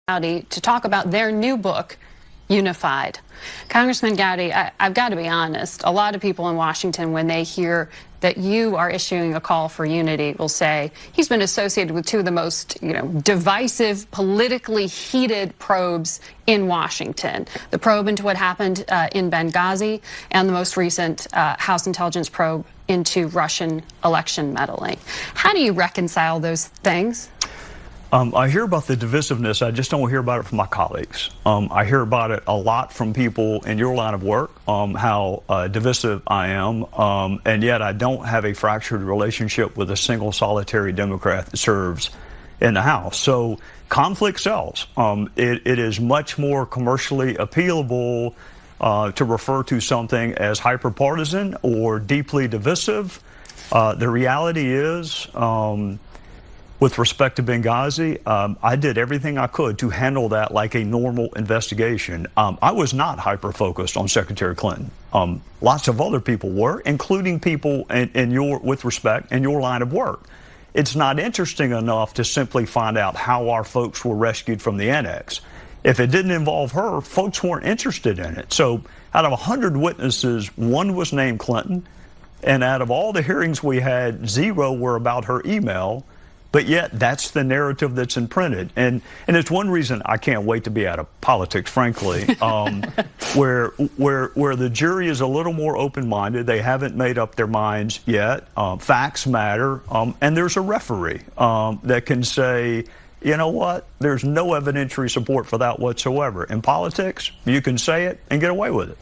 Gowdy to talk about their new book, Unified. Congressman Gowdy, I've got to be honest, a lot of people in Washington, when they hear that you are issuing a call for unity, will say he's been associated with two of the most, divisive, politically heated probes in Washington. The probe into what happened in Benghazi and the most recent House intelligence probe into Russian election meddling. How do you reconcile those things? I hear about the divisiveness. I just don't hear about it from my colleagues. I hear about it a lot from people in your line of work, how divisive I am, and yet I don't have a fractured relationship with a single solitary Democrat that serves in the House. So conflict sells. It is much more commercially appealable to refer to something as hyper-partisan or deeply divisive. The reality is, with respect to Benghazi, I did everything I could to handle that like a normal investigation. I was not hyper-focused on Secretary Clinton. Lots of other people were, including people in your line of work. It's not interesting enough to simply find out how our folks were rescued from the annex. If it didn't involve her, folks weren't interested in it. So out of 100 witnesses, one was named Clinton, and out of all the hearings we had, 0 were about her email. But yet, that's the narrative that's imprinted. And it's one reason I can't wait to be out of politics, frankly, where the jury is a little more open-minded. They haven't made up their minds yet. Facts matter. And there's a referee that can say, you know what, there's no evidentiary support for that whatsoever. In politics, you can say it and get away with it.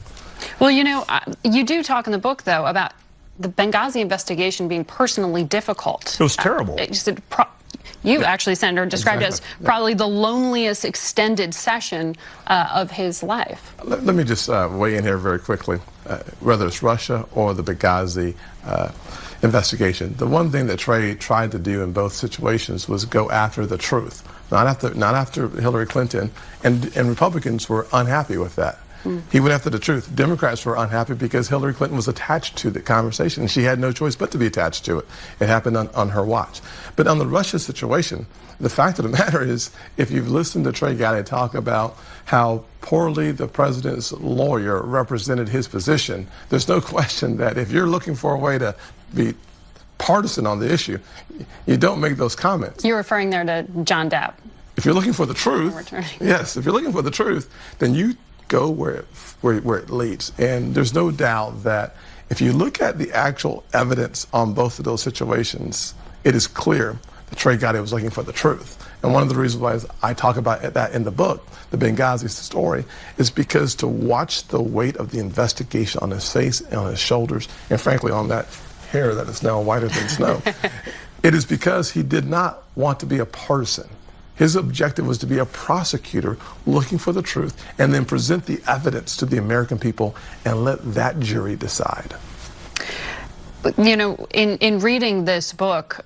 Well, you do talk in the book, though, about the Benghazi investigation being personally difficult. It was terrible. You actually, Senator, described it as probably the loneliest extended session of his life. Let me just weigh in here very quickly. Whether it's Russia or the Benghazi investigation, the one thing that Trey tried to do in both situations was go after the truth, not after Hillary Clinton, and Republicans were unhappy with that. He went after the truth. Democrats were unhappy because Hillary Clinton was attached to the conversation, and she had no choice but to be attached to it. It happened on her watch. But on the Russia situation, the fact of the matter is, if you've listened to Trey Gowdy talk about how poorly the president's lawyer represented his position, there's no question that if you're looking for a way to be partisan on the issue, you don't make those comments. You're referring there to John Depp. If you're looking for the truth, yes, if you're looking for the truth, then you go where it leads. And there's no doubt that if you look at the actual evidence on both of those situations, it is clear that Trey Gowdy was looking for the truth. And one of the reasons why I talk about that in the book, the Benghazi story, is because to watch the weight of the investigation on his face and on his shoulders, and frankly on that hair that is now whiter than snow, it is because he did not want to be a partisan. His objective was to be a prosecutor looking for the truth and then present the evidence to the American people and let that jury decide. In reading this book,